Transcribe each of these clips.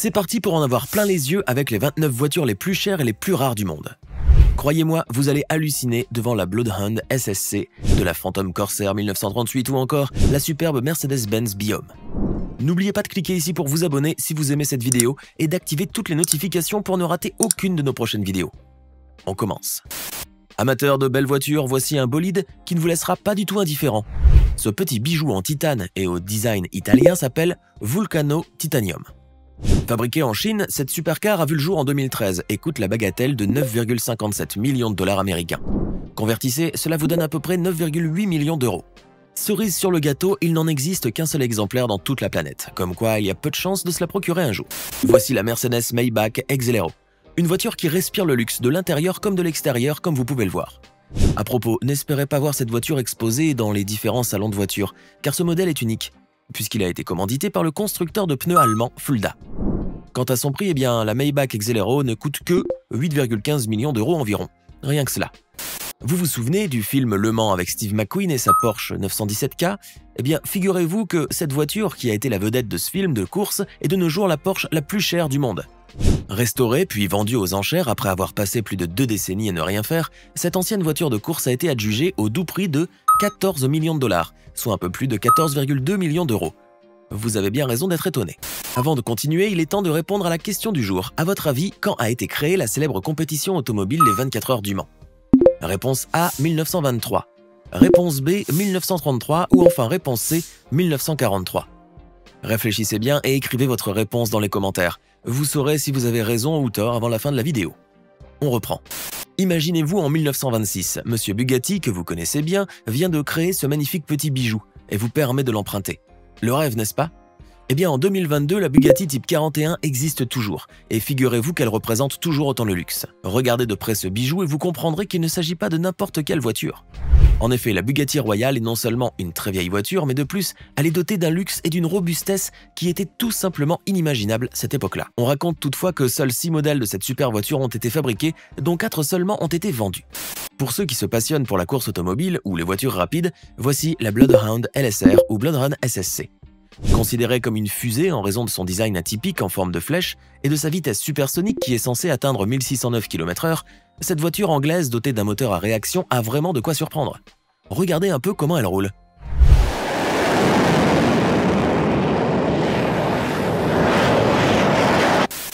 C'est parti pour en avoir plein les yeux avec les 29 voitures les plus chères et les plus rares du monde. Croyez-moi, vous allez halluciner devant la Bloodhound SSC, de la Phantom Corsair 1938 ou encore la superbe Mercedes-Benz Biome. N'oubliez pas de cliquer ici pour vous abonner si vous aimez cette vidéo et d'activer toutes les notifications pour ne rater aucune de nos prochaines vidéos. On commence. Amateurs de belles voitures, voici un bolide qui ne vous laissera pas du tout indifférent. Ce petit bijou en titane et au design italien s'appelle Vulcano Titanium. Fabriquée en Chine, cette supercar a vu le jour en 2013 et coûte la bagatelle de 9,57 millions de dollars américains. Convertissez, cela vous donne à peu près 9,8 millions d'euros. Cerise sur le gâteau, il n'en existe qu'un seul exemplaire dans toute la planète, comme quoi il y a peu de chances de se la procurer un jour. Voici la Mercedes Maybach Exelero, une voiture qui respire le luxe de l'intérieur comme de l'extérieur, comme vous pouvez le voir. À propos, n'espérez pas voir cette voiture exposée dans les différents salons de voitures, car ce modèle est unique, puisqu'il a été commandité par le constructeur de pneus allemand Fulda. Quant à son prix, eh bien, la Maybach Exelero ne coûte que 8,15 millions d'euros environ, rien que cela. Vous vous souvenez du film Le Mans avec Steve McQueen et sa Porsche 917K? Eh bien, figurez-vous que cette voiture, qui a été la vedette de ce film de course, est de nos jours la Porsche la plus chère du monde. Restaurée puis vendue aux enchères après avoir passé plus de 2 décennies à ne rien faire, cette ancienne voiture de course a été adjugée au doux prix de 14 millions de dollars, soit un peu plus de 14,2 millions d'euros. Vous avez bien raison d'être étonné. Avant de continuer, il est temps de répondre à la question du jour. À votre avis, quand a été créée la célèbre compétition automobile les 24 heures du Mans? Réponse A, 1923. Réponse B, 1933 ou enfin réponse C, 1943. Réfléchissez bien et écrivez votre réponse dans les commentaires. Vous saurez si vous avez raison ou tort avant la fin de la vidéo. On reprend. Imaginez-vous en 1926, Monsieur Bugatti, que vous connaissez bien, vient de créer ce magnifique petit bijou et vous permet de l'emprunter. Le rêve, n'est-ce pas? Eh bien, en 2022, la Bugatti Type 41 existe toujours, et figurez-vous qu'elle représente toujours autant le luxe. Regardez de près ce bijou et vous comprendrez qu'il ne s'agit pas de n'importe quelle voiture. En effet, la Bugatti Royale est non seulement une très vieille voiture, mais de plus, elle est dotée d'un luxe et d'une robustesse qui étaient tout simplement inimaginables à cette époque-là. On raconte toutefois que seuls 6 modèles de cette super voiture ont été fabriqués, dont 4 seulement ont été vendus. Pour ceux qui se passionnent pour la course automobile ou les voitures rapides, voici la Bloodhound LSR ou Bloodhound SSC. Considérée comme une fusée en raison de son design atypique en forme de flèche et de sa vitesse supersonique qui est censée atteindre 1609 km/h, cette voiture anglaise dotée d'un moteur à réaction a vraiment de quoi surprendre. Regardez un peu comment elle roule.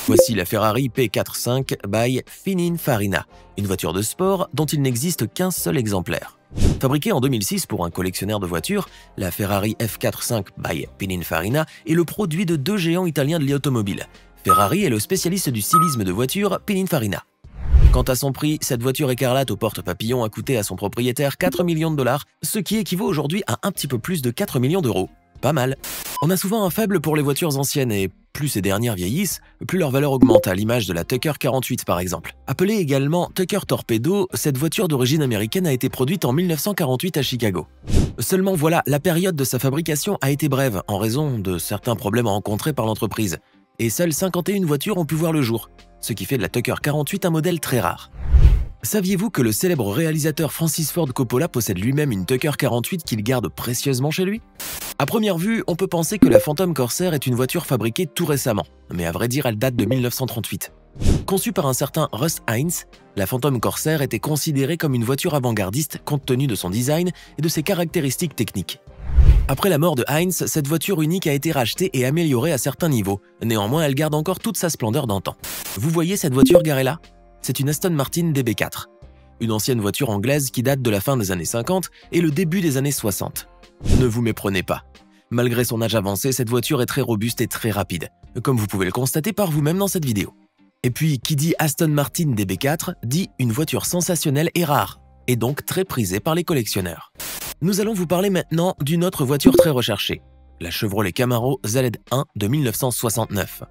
Voici la Ferrari P45 by Pininfarina, une voiture de sport dont il n'existe qu'un seul exemplaire. Fabriquée en 2006 pour un collectionneur de voitures, la Ferrari F45 by Pininfarina est le produit de 2 géants italiens de l'automobile, Ferrari et le spécialiste du stylisme de voitures Pininfarina. Quant à son prix, cette voiture écarlate aux portes papillons a coûté à son propriétaire 4 millions de dollars, ce qui équivaut aujourd'hui à un petit peu plus de 4 millions d'euros. Pas mal. On a souvent un faible pour les voitures anciennes et plus ces dernières vieillissent, plus leur valeur augmente, à l'image de la Tucker 48 par exemple. Appelée également Tucker Torpedo, cette voiture d'origine américaine a été produite en 1948 à Chicago. Seulement voilà, la période de sa fabrication a été brève en raison de certains problèmes rencontrés par l'entreprise. Et seules 51 voitures ont pu voir le jour, ce qui fait de la Tucker 48 un modèle très rare. Saviez-vous que le célèbre réalisateur Francis Ford Coppola possède lui-même une Tucker 48 qu'il garde précieusement chez lui? À première vue, on peut penser que la Phantom Corsair est une voiture fabriquée tout récemment, mais à vrai dire, elle date de 1938. Conçue par un certain Russ Heinz, la Phantom Corsair était considérée comme une voiture avant-gardiste compte tenu de son design et de ses caractéristiques techniques. Après la mort de Heinz, cette voiture unique a été rachetée et améliorée à certains niveaux. Néanmoins, elle garde encore toute sa splendeur d'antan. Vous voyez cette voiture garée là? C'est une Aston Martin DB4, une ancienne voiture anglaise qui date de la fin des années 50 et le début des années 60. Ne vous méprenez pas. Malgré son âge avancé, cette voiture est très robuste et très rapide, comme vous pouvez le constater par vous-même dans cette vidéo. Et puis, qui dit Aston Martin DB4 dit une voiture sensationnelle et rare, et donc très prisée par les collectionneurs. Nous allons vous parler maintenant d'une autre voiture très recherchée, la Chevrolet Camaro ZL1 de 1969.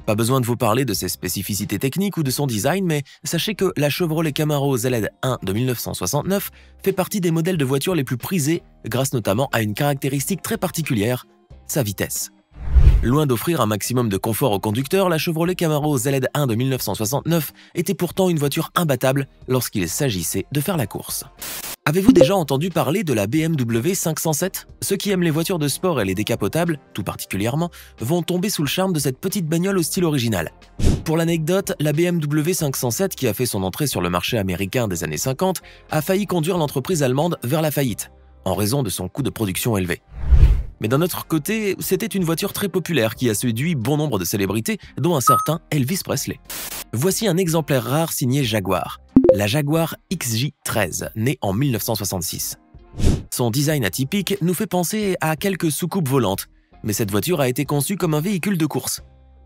Pas besoin de vous parler de ses spécificités techniques ou de son design, mais sachez que la Chevrolet Camaro ZL1 de 1969 fait partie des modèles de voitures les plus prisés grâce notamment à une caractéristique très particulière, sa vitesse. Loin d'offrir un maximum de confort au conducteur, la Chevrolet Camaro ZL1 de 1969 était pourtant une voiture imbattable lorsqu'il s'agissait de faire la course. Avez-vous déjà entendu parler de la BMW 507? Ceux qui aiment les voitures de sport et les décapotables, tout particulièrement, vont tomber sous le charme de cette petite bagnole au style original. Pour l'anecdote, la BMW 507, qui a fait son entrée sur le marché américain des années 50, a failli conduire l'entreprise allemande vers la faillite, en raison de son coût de production élevé. Mais d'un autre côté, c'était une voiture très populaire qui a séduit bon nombre de célébrités, dont un certain Elvis Presley. Voici un exemplaire rare signé Jaguar, la Jaguar XJ13, née en 1966. Son design atypique nous fait penser à quelques soucoupes volantes, mais cette voiture a été conçue comme un véhicule de course.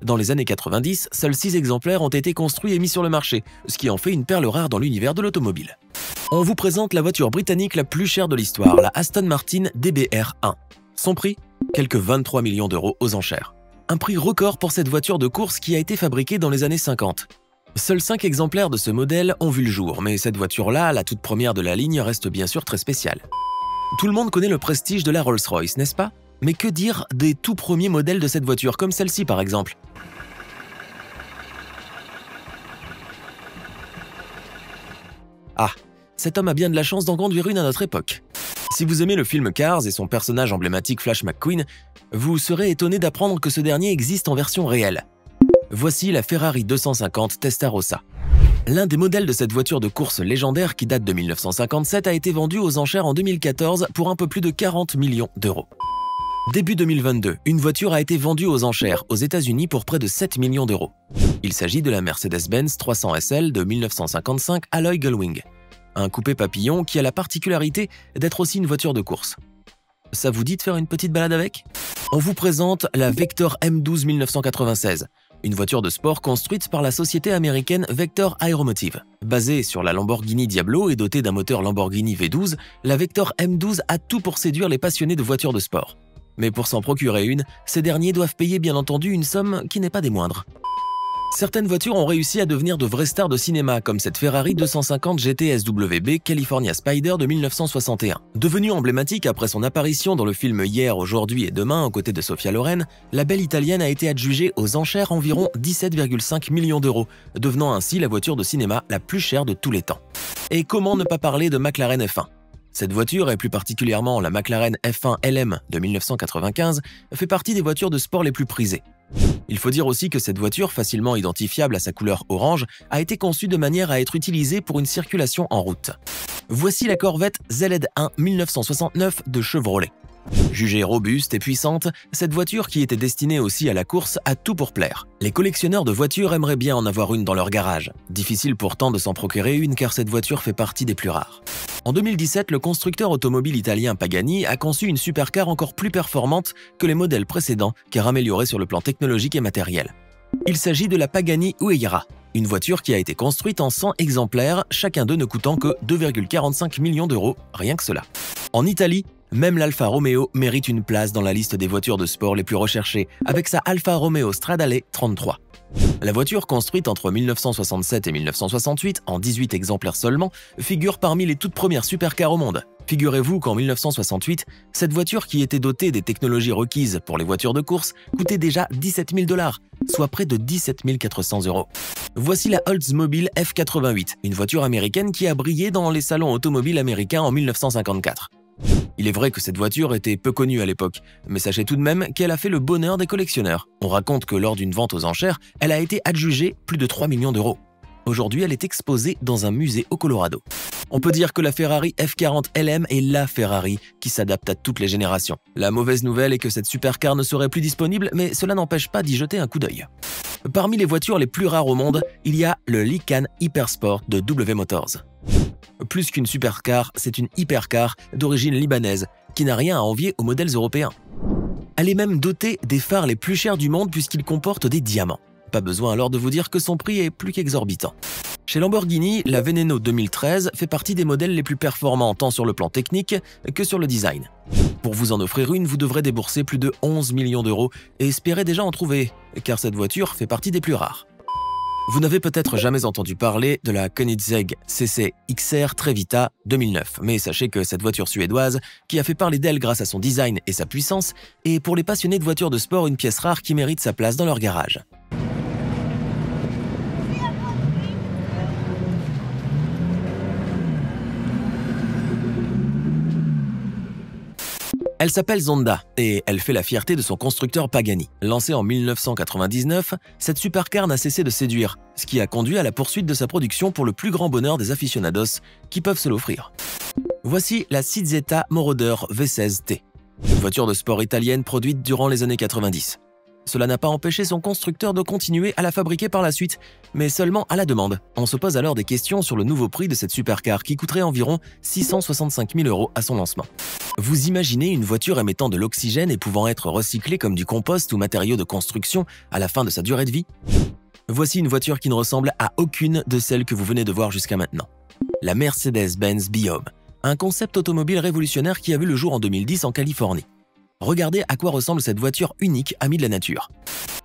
Dans les années 90, seuls 6 exemplaires ont été construits et mis sur le marché, ce qui en fait une perle rare dans l'univers de l'automobile. On vous présente la voiture britannique la plus chère de l'histoire, la Aston Martin DBR1. Son prix? Quelques 23 millions d'euros aux enchères. Un prix record pour cette voiture de course qui a été fabriquée dans les années 50. Seuls 5 exemplaires de ce modèle ont vu le jour, mais cette voiture-là, la toute première de la ligne, reste bien sûr très spéciale. Tout le monde connaît le prestige de la Rolls-Royce, n'est-ce pas? Mais que dire des tout premiers modèles de cette voiture, comme celle-ci par exemple? Ah, cet homme a bien de la chance d'en conduire une à notre époque. Si vous aimez le film Cars et son personnage emblématique Flash McQueen, vous serez étonné d'apprendre que ce dernier existe en version réelle. Voici la Ferrari 250 Testarossa. L'un des modèles de cette voiture de course légendaire qui date de 1957 a été vendu aux enchères en 2014 pour un peu plus de 40 millions d'euros. Début 2022, une voiture a été vendue aux enchères aux États-Unis pour près de 7 millions d'euros. Il s'agit de la Mercedes-Benz 300 SL de 1955 Alloy Gullwing, un coupé papillon qui a la particularité d'être aussi une voiture de course. Ça vous dit de faire une petite balade avec? On vous présente la Vector M12 1996, une voiture de sport construite par la société américaine Vector Aeromotive. Basée sur la Lamborghini Diablo et dotée d'un moteur Lamborghini V12, la Vector M12 a tout pour séduire les passionnés de voitures de sport. Mais pour s'en procurer une, ces derniers doivent payer bien entendu une somme qui n'est pas des moindres. Certaines voitures ont réussi à devenir de vraies stars de cinéma, comme cette Ferrari 250 GT SWB California Spider de 1961. Devenue emblématique après son apparition dans le film Hier, aujourd'hui et demain aux côtés de Sophia Loren, la belle italienne a été adjugée aux enchères environ 17,5 millions d'euros, devenant ainsi la voiture de cinéma la plus chère de tous les temps. Et comment ne pas parler de McLaren F1? Cette voiture, et plus particulièrement la McLaren F1 LM de 1995, fait partie des voitures de sport les plus prisées. Il faut dire aussi que cette voiture, facilement identifiable à sa couleur orange, a été conçue de manière à être utilisée pour une circulation en route. Voici la Corvette ZL1 1969 de Chevrolet. Jugée robuste et puissante, cette voiture qui était destinée aussi à la course a tout pour plaire. Les collectionneurs de voitures aimeraient bien en avoir une dans leur garage. Difficile pourtant de s'en procurer une car cette voiture fait partie des plus rares. En 2017, le constructeur automobile italien Pagani a conçu une supercar encore plus performante que les modèles précédents car améliorée sur le plan technologique et matériel. Il s'agit de la Pagani Huayra, une voiture qui a été construite en 100 exemplaires, chacun d'eux ne coûtant que 2,45 millions d'euros, rien que cela. En Italie, même l'Alfa Romeo mérite une place dans la liste des voitures de sport les plus recherchées, avec sa Alfa Romeo Stradale 33. La voiture, construite entre 1967 et 1968, en 18 exemplaires seulement, figure parmi les toutes premières supercars au monde. Figurez-vous qu'en 1968, cette voiture qui était dotée des technologies requises pour les voitures de course coûtait déjà 17 000 $, soit près de 17 400 €. Voici la Oldsmobile F88, une voiture américaine qui a brillé dans les salons automobiles américains en 1954. Il est vrai que cette voiture était peu connue à l'époque, mais sachez tout de même qu'elle a fait le bonheur des collectionneurs. On raconte que lors d'une vente aux enchères, elle a été adjugée plus de 3 millions d'euros. Aujourd'hui, elle est exposée dans un musée au Colorado. On peut dire que la Ferrari F40 LM est la Ferrari qui s'adapte à toutes les générations. La mauvaise nouvelle est que cette supercar ne serait plus disponible, mais cela n'empêche pas d'y jeter un coup d'œil. Parmi les voitures les plus rares au monde, il y a le Lykan Hypersport de W Motors. Plus qu'une supercar, c'est une hypercar d'origine libanaise qui n'a rien à envier aux modèles européens. Elle est même dotée des phares les plus chers du monde puisqu'ils comportent des diamants. Pas besoin alors de vous dire que son prix est plus qu'exorbitant. Chez Lamborghini, la Veneno 2013 fait partie des modèles les plus performants tant sur le plan technique que sur le design. Pour vous en offrir une, vous devrez débourser plus de 11 millions d'euros et espérer déjà en trouver, car cette voiture fait partie des plus rares. Vous n'avez peut-être jamais entendu parler de la Koenigsegg CC XR Trevita 2009, mais sachez que cette voiture suédoise, qui a fait parler d'elle grâce à son design et sa puissance, est pour les passionnés de voitures de sport une pièce rare qui mérite sa place dans leur garage. Elle s'appelle Zonda et elle fait la fierté de son constructeur Pagani. Lancée en 1999, cette supercar n'a cessé de séduire, ce qui a conduit à la poursuite de sa production pour le plus grand bonheur des aficionados qui peuvent se l'offrir. Voici la Cizzetta Moroder V16T, une voiture de sport italienne produite durant les années 90. Cela n'a pas empêché son constructeur de continuer à la fabriquer par la suite, mais seulement à la demande. On se pose alors des questions sur le nouveau prix de cette supercar qui coûterait environ 665 000 € à son lancement. Vous imaginez une voiture émettant de l'oxygène et pouvant être recyclée comme du compost ou matériau de construction à la fin de sa durée de vie? Voici une voiture qui ne ressemble à aucune de celles que vous venez de voir jusqu'à maintenant. La Mercedes-Benz Biome, un concept automobile révolutionnaire qui a vu le jour en 2010 en Californie. Regardez à quoi ressemble cette voiture unique amie de la nature.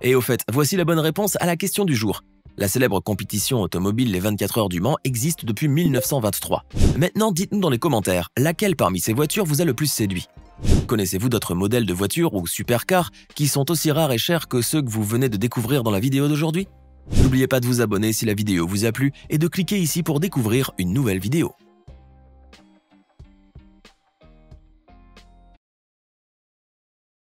Et au fait, voici la bonne réponse à la question du jour. La célèbre compétition automobile Les 24 heures du Mans existe depuis 1923. Maintenant, dites-nous dans les commentaires, laquelle parmi ces voitures vous a le plus séduit? Connaissez-vous d'autres modèles de voitures ou supercars qui sont aussi rares et chers que ceux que vous venez de découvrir dans la vidéo d'aujourd'hui? N'oubliez pas de vous abonner si la vidéo vous a plu et de cliquer ici pour découvrir une nouvelle vidéo.